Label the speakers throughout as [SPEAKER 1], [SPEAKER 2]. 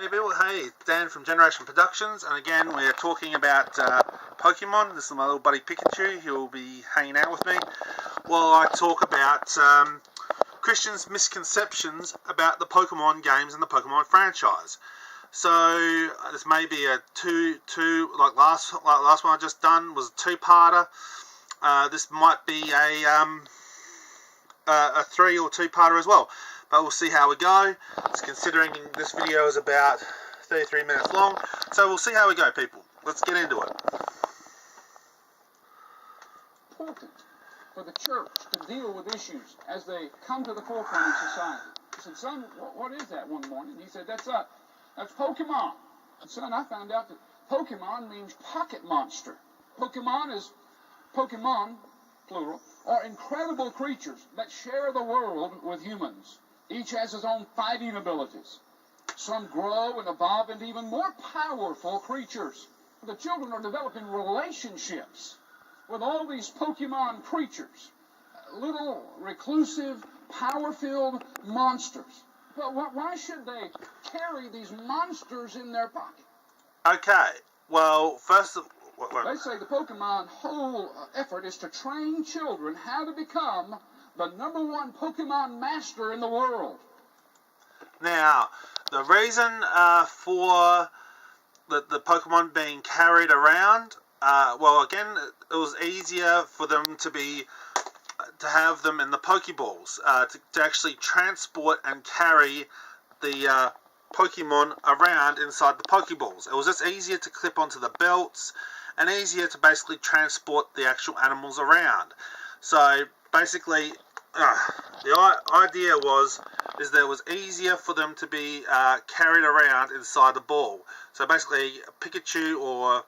[SPEAKER 1] Hey people, hey, it's Dan from Generation Productions, and again we're talking about Pokemon. This is my little buddy Pikachu, who will be hanging out with me while I talk about Christians' misconceptions about the Pokemon games and the Pokemon franchise. So this may be a like last one I just done was a two-parter. This might be a three or two-parter as well. But we'll see how we go. It's considering this video is about 33 minutes long, so we'll see how we go, people. Let's get into it.
[SPEAKER 2] Important for the church to deal with issues as they come to the forefront in society. I said, son, what is that one morning? He said, that's Pokemon. And son, I found out that Pokemon means pocket monster. Pokemon, plural, are incredible creatures that share the world with humans. Each has his own fighting abilities. Some grow and evolve into even more powerful creatures. The children are developing relationships with all these Pokemon creatures. Little, reclusive, power-filled monsters. But why should they carry these monsters in their pocket?
[SPEAKER 1] Okay, well, first of
[SPEAKER 2] They say the Pokemon whole effort is to train children how to become the #1 Pokemon master in the world.
[SPEAKER 1] Now, the reason for the Pokemon being carried around, well, again, it was easier for them to have them in the Pokeballs, to actually transport and carry the Pokemon around inside the Pokeballs. It was just easier to clip onto the belts and easier to basically transport the actual animals around. So basically, the idea is that it was easier for them to be carried around inside the ball. So basically, Pikachu or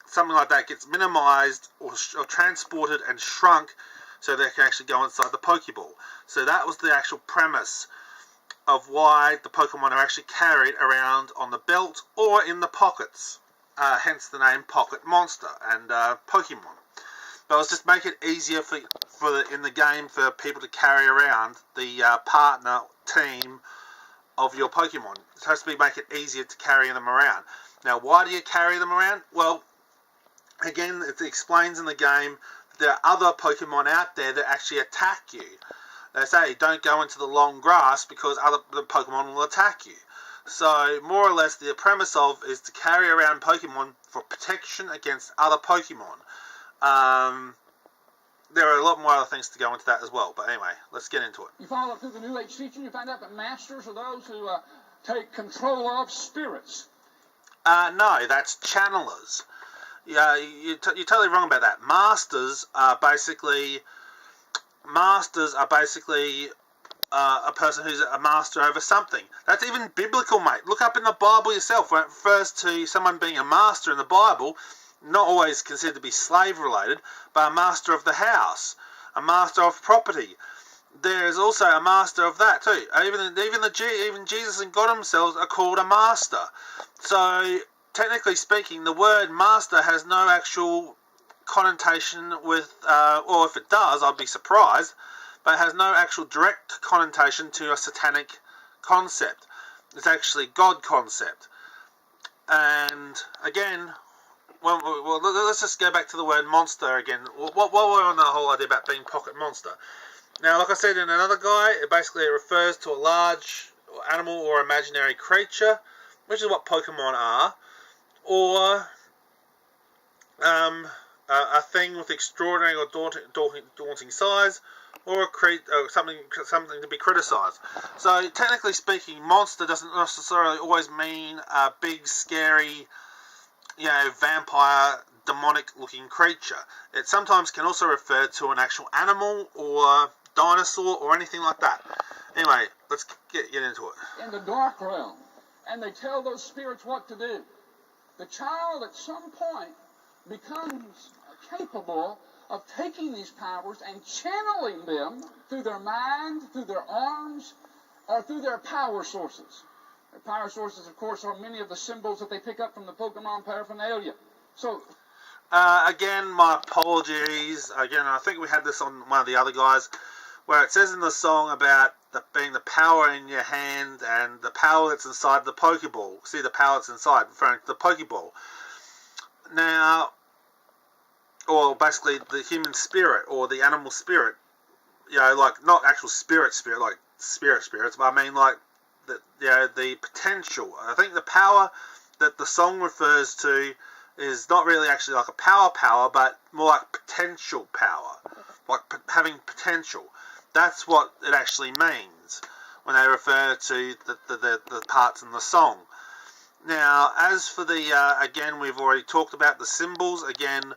[SPEAKER 1] something like that gets minimized or transported and shrunk so they can actually go inside the Pokeball. So that was the actual premise of why the Pokemon are actually carried around on the belt or in the pockets. Hence the name Pocket Monster and Pokemon. But let's just make it easier in the game for people to carry around the partner team of your Pokemon. It has to make it easier to carry them around. Now, why do you carry them around? Well, again, it explains in the game that there are other Pokemon out there that actually attack you. They say don't go into the long grass because the Pokemon will attack you. So, more or less, the premise is to carry around Pokemon for protection against other Pokemon. There are a lot more other things to go into that as well, but anyway, let's get into it.
[SPEAKER 2] You follow up through the New Age teaching, you find out that masters are those who take control of spirits.
[SPEAKER 1] No, that's channelers. Yeah, you're totally wrong about that. Masters are basically a person who's a master over something. That's even biblical, mate. Look up in the Bible yourself. When it refers to someone being a master in the Bible, not always considered to be slave-related, but a master of the house, a master of property. There is also a master of that too. Even Jesus and God themselves are called a master. So, technically speaking, the word master has no actual connotation with, or if it does, I'd be surprised, but it has no actual direct connotation to a satanic concept. It's actually God concept. And again, well, let's just go back to the word monster again. While we're on the whole idea about being pocket monster. Now, like I said in another guy, it refers to a large animal or imaginary creature, which is what Pokemon are, or a thing with extraordinary or daunting size, or something to be criticized. So, technically speaking, monster doesn't necessarily always mean a big, scary, vampire, demonic-looking creature. It sometimes can also refer to an actual animal or dinosaur or anything like that. Anyway, let's get into it.
[SPEAKER 2] In the dark realm, and they tell those spirits what to do. The child at some point becomes capable of taking these powers and channeling them through their mind, through their arms, or through their power sources. Their power sources, of course, are many of the symbols that they pick up from the Pokemon paraphernalia. So,
[SPEAKER 1] again, my apologies. Again, I think we had this on one of the other guys, where it says in the song about being the power in your hand and the power that's inside the Pokeball. See the power that's inside, referring to the Pokeball. Now, or basically the human spirit or the animal spirit. You know, like not actual spirit, like spirits, but I mean like the potential. I think the power that the song refers to is not really actually like a power, but more like potential power, like having potential. That's what it actually means when they refer to the parts in the song. Now, as for the, again, we've already talked about the symbols. Again,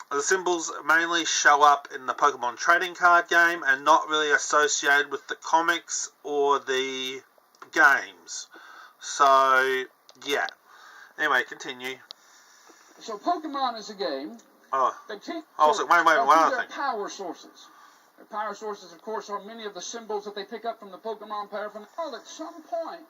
[SPEAKER 1] the symbols mainly show up in the Pokemon trading card game and not really associated with the comics or the games. So, yeah. Anyway, continue.
[SPEAKER 2] So Pokemon is a game.
[SPEAKER 1] Wait one other thing.
[SPEAKER 2] Power sources. Their power sources, of course, are many of the symbols that they pick up from the Pokemon paraphernalia. At some point,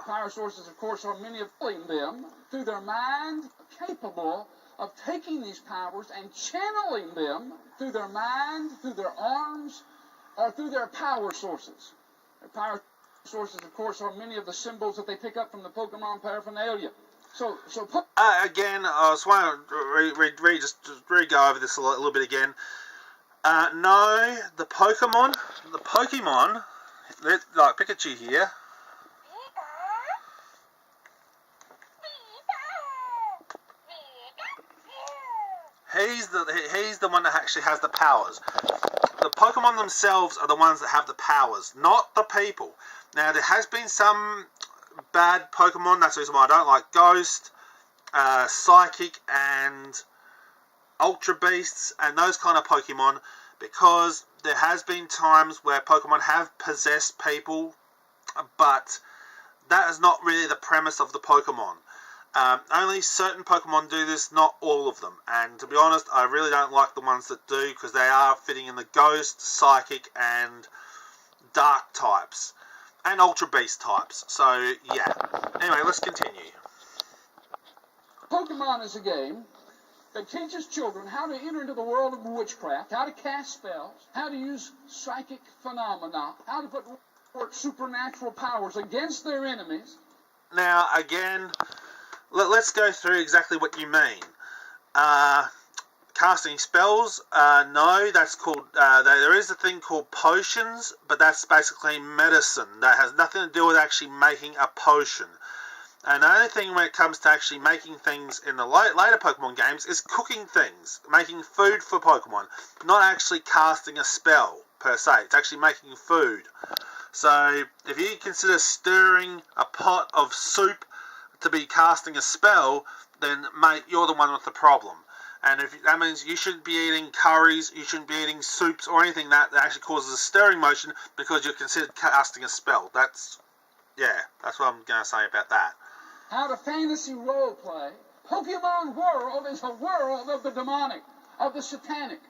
[SPEAKER 2] power sources, of course, are many of them through their mind, capable of taking these powers and channeling them through their mind, through their arms, or through their power sources. Their power sources, of course, are many of the symbols that they pick up from the Pokemon paraphernalia. Again,
[SPEAKER 1] I just want to just go over this a little bit again. No, the Pokemon, like Pikachu here. He's the one that actually has the powers. The Pokemon themselves are the ones that have the powers, not the people. Now, there has been some bad Pokemon. That's the reason why I don't like Ghost, Psychic, and Ultra Beasts, and those kind of Pokemon, because there has been times where Pokemon have possessed people, but that is not really the premise of the Pokemon. Only certain Pokemon do this, not all of them. And to be honest, I really don't like the ones that do, because they are fitting in the Ghost, Psychic, and Dark types. And Ultra Beast types. So, yeah. Anyway, let's continue.
[SPEAKER 2] Pokemon is a game that teaches children how to enter into the world of witchcraft, how to cast spells, how to use psychic phenomena, how to put forth supernatural powers against their enemies.
[SPEAKER 1] Now, again, let's go through exactly what you mean. Casting spells, no, that's called, there is a thing called potions, but that's basically medicine. That has nothing to do with actually making a potion. And the only thing when it comes to actually making things in the later Pokemon games is cooking things, making food for Pokemon, not actually casting a spell, per se. It's actually making food. So, if you consider stirring a pot of soup to be casting a spell, then, mate, you're the one with the problem. And if that means you shouldn't be eating curries, you shouldn't be eating soups or anything that actually causes a stirring motion because you're considered casting a spell. That's what I'm going to say about that.
[SPEAKER 2] How to fantasy role play. Pokemon world is a world of the demonic, of the satanic.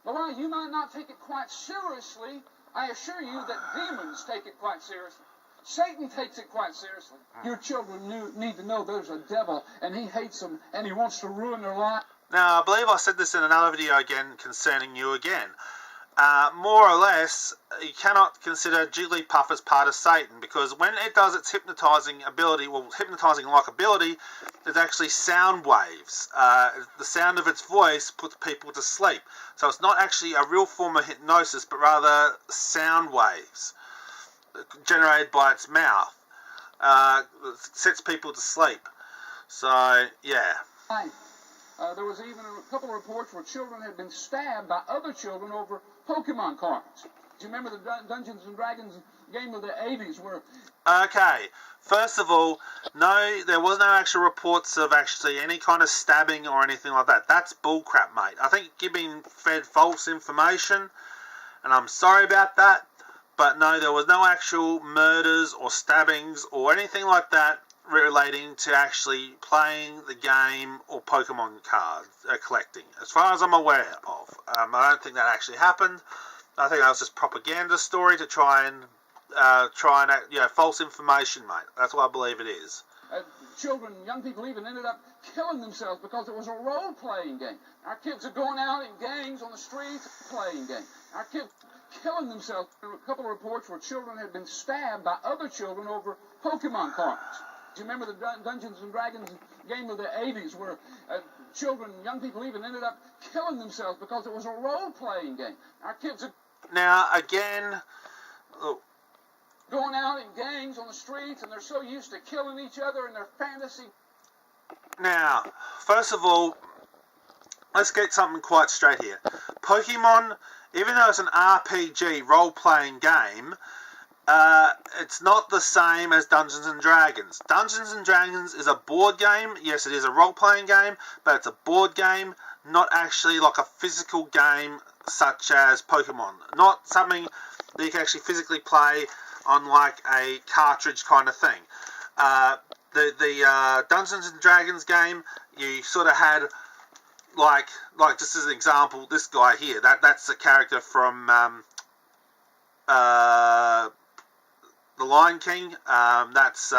[SPEAKER 2] But while you might not take it quite seriously, I assure you that demons take it quite seriously. Satan takes it quite seriously. Your children need to know there's a devil, and he hates them, and he wants to ruin their life.
[SPEAKER 1] Now, I believe I said this in another video again concerning you again. More or less, you cannot consider Jigglypuff as part of Satan, because when it does its hypnotizing ability, well, hypnotizing-like ability, there's actually sound waves. The sound of its voice puts people to sleep. So it's not actually a real form of hypnosis, but rather sound waves generated by its mouth. Sets people to sleep. So, yeah.
[SPEAKER 2] There was even a couple of reports where children had been stabbed by other children over Pokemon cards. Do you remember the Dungeons and Dragons game of the 80s where...
[SPEAKER 1] Okay, first of all, no, there was no actual reports of actually any kind of stabbing or anything like that. That's bullcrap, mate. I think you've been fed false information, and I'm sorry about that, but no, there was no actual murders or stabbings or anything like that relating to actually playing the game or Pokemon cards collecting, as far as I'm aware of. I don't think that actually happened. I think that was just propaganda story to try and false information, mate. That's what I believe it is.
[SPEAKER 2] Children, young people even ended up killing themselves because it was a role-playing game. Our kids are going out in gangs on the streets playing games. Our kids killing themselves. There were a couple of reports where children had been stabbed by other children over Pokemon cards. Do you remember the Dungeons and Dragons game of the 80s where children, young people even ended up killing themselves because it was a role-playing game? Our kids are
[SPEAKER 1] Now, again,
[SPEAKER 2] going out in gangs on the streets, and they're so used to killing each other in their fantasy.
[SPEAKER 1] Now, first of all, let's get something quite straight here. Pokemon, even though it's an RPG role-playing game, it's not the same as Dungeons and Dragons. Dungeons and Dragons is a board game. Yes, it is a role-playing game, but it's a board game, not actually like a physical game such as Pokemon. Not something that you can actually physically play on like a cartridge kind of thing. The Dungeons and Dragons game, you sort of had like just as an example, this guy here. That's a character from The Lion King. That's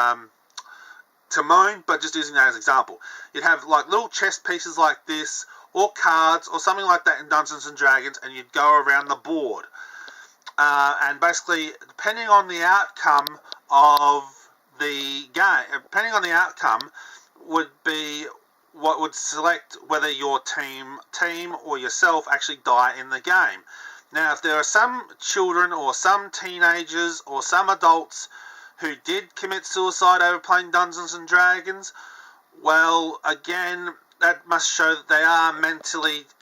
[SPEAKER 1] Timon, but just using that as an example. You'd have like little chess pieces like this, or cards, or something like that in Dungeons and Dragons, and you'd go around the board. And basically, depending on the outcome of the game, would be what would select whether your team or yourself actually die in the game. Now, if there are some children or some teenagers or some adults who did commit suicide over playing Dungeons and Dragons, well, again, that must show that they are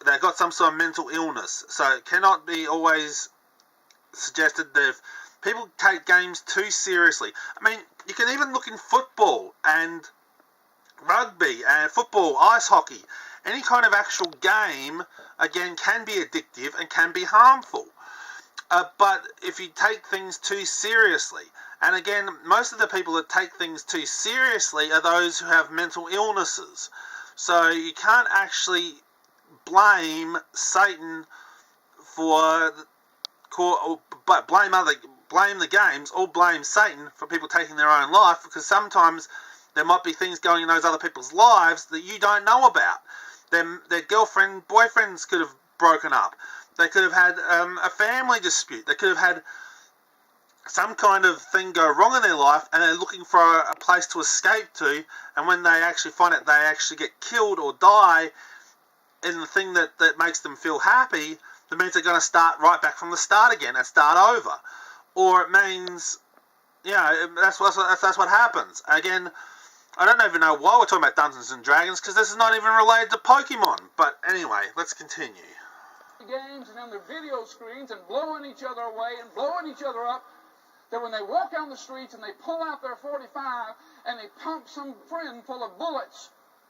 [SPEAKER 1] they've got some sort of mental illness. So it cannot be always suggested that if people take games too seriously. I mean, you can even look in football and rugby and football, ice hockey. Any kind of actual game, again, can be addictive and can be harmful. But if you take things too seriously, and again, most of the people that take things too seriously are those who have mental illnesses. So you can't actually blame Satan but blame the games or blame Satan for people taking their own life, because sometimes there might be things going in those other people's lives that you don't know about. Their girlfriend, boyfriends could have broken up. They could have had a family dispute. They could have had some kind of thing go wrong in their life, and they're looking for a place to escape to, and when they actually find it, they actually get killed or die in the thing that makes them feel happy. That means they're going to start right back from the start again and start over. Or it means, that's what happens. Again, I don't even know why we're talking about Dungeons and Dragons, because this is not even related to Pokemon. But anyway, let's continue.
[SPEAKER 2] Games and on their video screens and blowing each other away and blowing each other up, that when they walk down the streets and they pull out their .45 and they pump some friend full of bullets,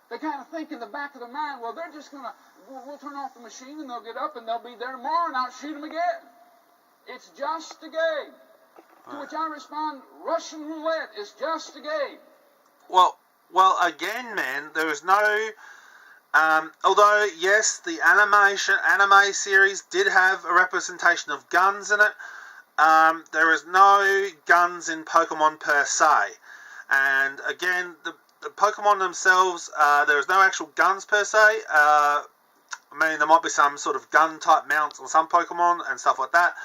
[SPEAKER 2] they kind of think in the back of their mind, well, they're just going to, we'll turn off the machine and they'll get up and they'll be there tomorrow and I'll shoot them again. It's just a game. To which I respond, Russian roulette is just a game.
[SPEAKER 1] Well, again, man, there is no... although, yes, the anime series did have a representation of guns in it, there is no guns in Pokemon per se. And again, the Pokemon themselves, there is no actual guns per se. I mean, there might be some sort of gun-type mounts on some Pokemon and stuff like that,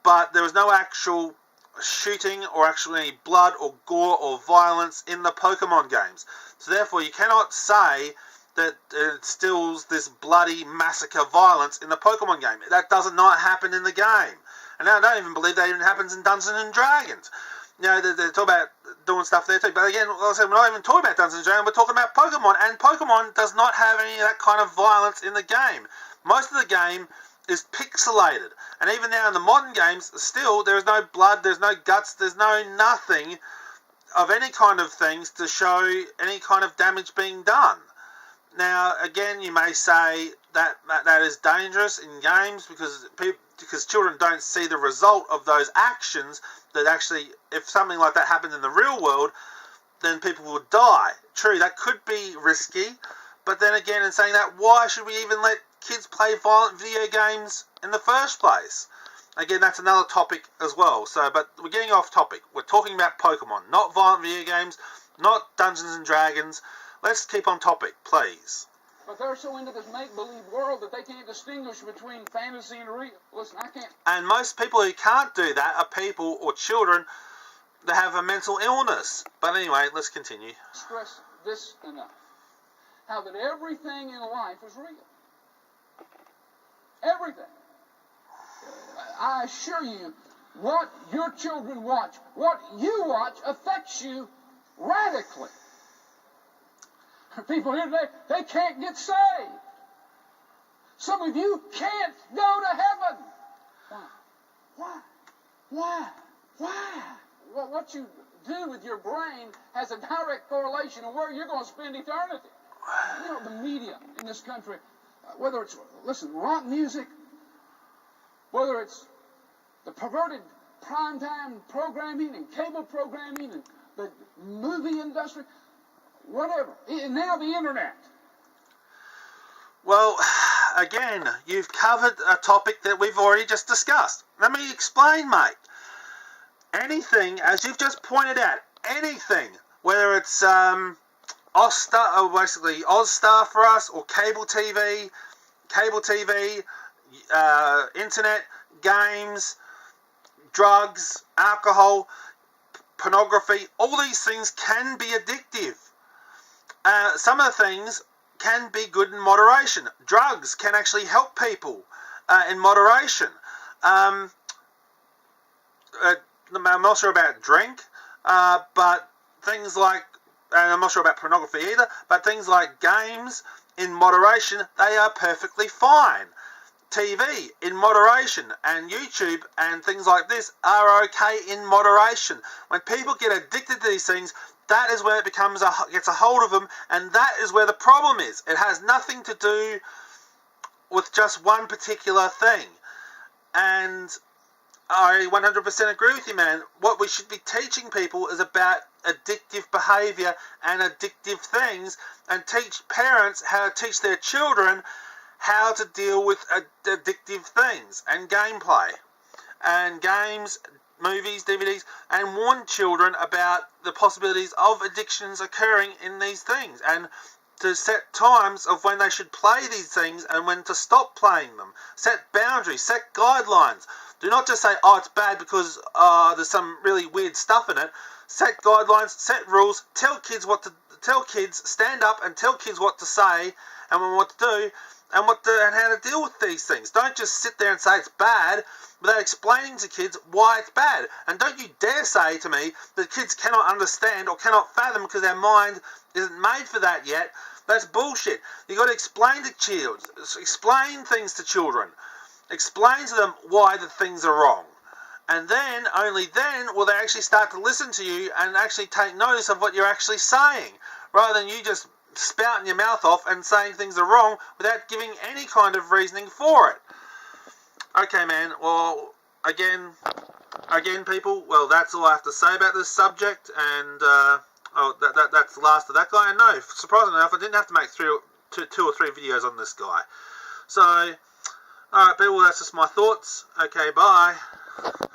[SPEAKER 1] but there is no actual shooting or actually any blood or gore or violence in the Pokemon games. So therefore, you cannot say that it instills this bloody massacre violence in the Pokemon game. That does not happen in the game. And I don't even believe that even happens in Dungeons and Dragons. They're talking about doing stuff there too. But again, like I said, we're not even talking about Dungeons and Dragons, we're talking about Pokemon. And Pokemon does not have any of that kind of violence in the game. Most of the game is pixelated. And even now in the modern games, still, there is no blood, there's no guts, there's no nothing of any kind of things to show any kind of damage being done. Now, again, you may say that is dangerous in games because children don't see the result of those actions, that actually, if something like that happened in the real world, then people would die. True, that could be risky, but then again, in saying that, why should we even let kids play violent video games in the first place? Again, that's another topic as well. But we're getting off topic. We're talking about Pokemon, not violent video games, not Dungeons and Dragons. Let's keep on topic, please.
[SPEAKER 2] But they're so into this make-believe world that they can't distinguish between fantasy and real. Listen, I can't.
[SPEAKER 1] And most people who can't do that are people or children that have a mental illness. But anyway, let's continue.
[SPEAKER 2] Stress this enough. How that everything in life is real. Everything. I assure you, what your children watch, what you watch, affects you radically. People here today, they can't get saved. Some of you can't go to heaven. Why? Well, what you do with your brain has a direct correlation to where you're going to spend eternity. You know, the media in this country, whether it's, listen, rock music, whether it's the perverted primetime programming and cable programming and the movie industry, whatever. And now the internet.
[SPEAKER 1] Well, again, you've covered a topic that we've already just discussed. Let me explain, mate. Anything, as you've just pointed out, anything, whether it's Ozstar, or basically Ozstar for us, or cable TV, internet, games, drugs, alcohol, pornography, all these things can be addictive. Some of the things can be good in moderation. Drugs can actually help people in moderation. I'm not sure about drink, but things like, and I'm not sure about pornography either, but things like games in moderation, they are perfectly fine. TV in moderation, and YouTube and things like this are okay in moderation. When people get addicted to these things, that is where it gets a hold of them, and that is where the problem is. It has nothing to do with just one particular thing. And I 100% agree with you, man. What we should be teaching people is about addictive behaviour and addictive things, and teach parents how to teach their children how to deal with addictive things and gameplay and games, movies, DVDs, and warn children about the possibilities of addictions occurring in these things, and to set times of when they should play these things and when to stop playing them. Set boundaries, set guidelines. Do not just say, oh, it's bad because there's some really weird stuff in it. Set guidelines, set rules, tell kids, stand up and tell kids what to say and what to do, and how to deal with these things. Don't just sit there and say it's bad without explaining to kids why it's bad. And don't you dare say to me that kids cannot understand or cannot fathom because their mind isn't made for that yet. That's bullshit. You've got to explain to children, explain things to children. Explain to them why the things are wrong. And then, only then, will they actually start to listen to you and actually take notice of what you're actually saying, rather than you just spouting your mouth off and saying things are wrong without giving any kind of reasoning for it. Okay, man. Well, again, people. Well, that's all I have to say about this subject. And that's the last of that guy. And no, surprisingly enough, I didn't have to make two or three videos on this guy. So, all right, people. That's just my thoughts. Okay, bye.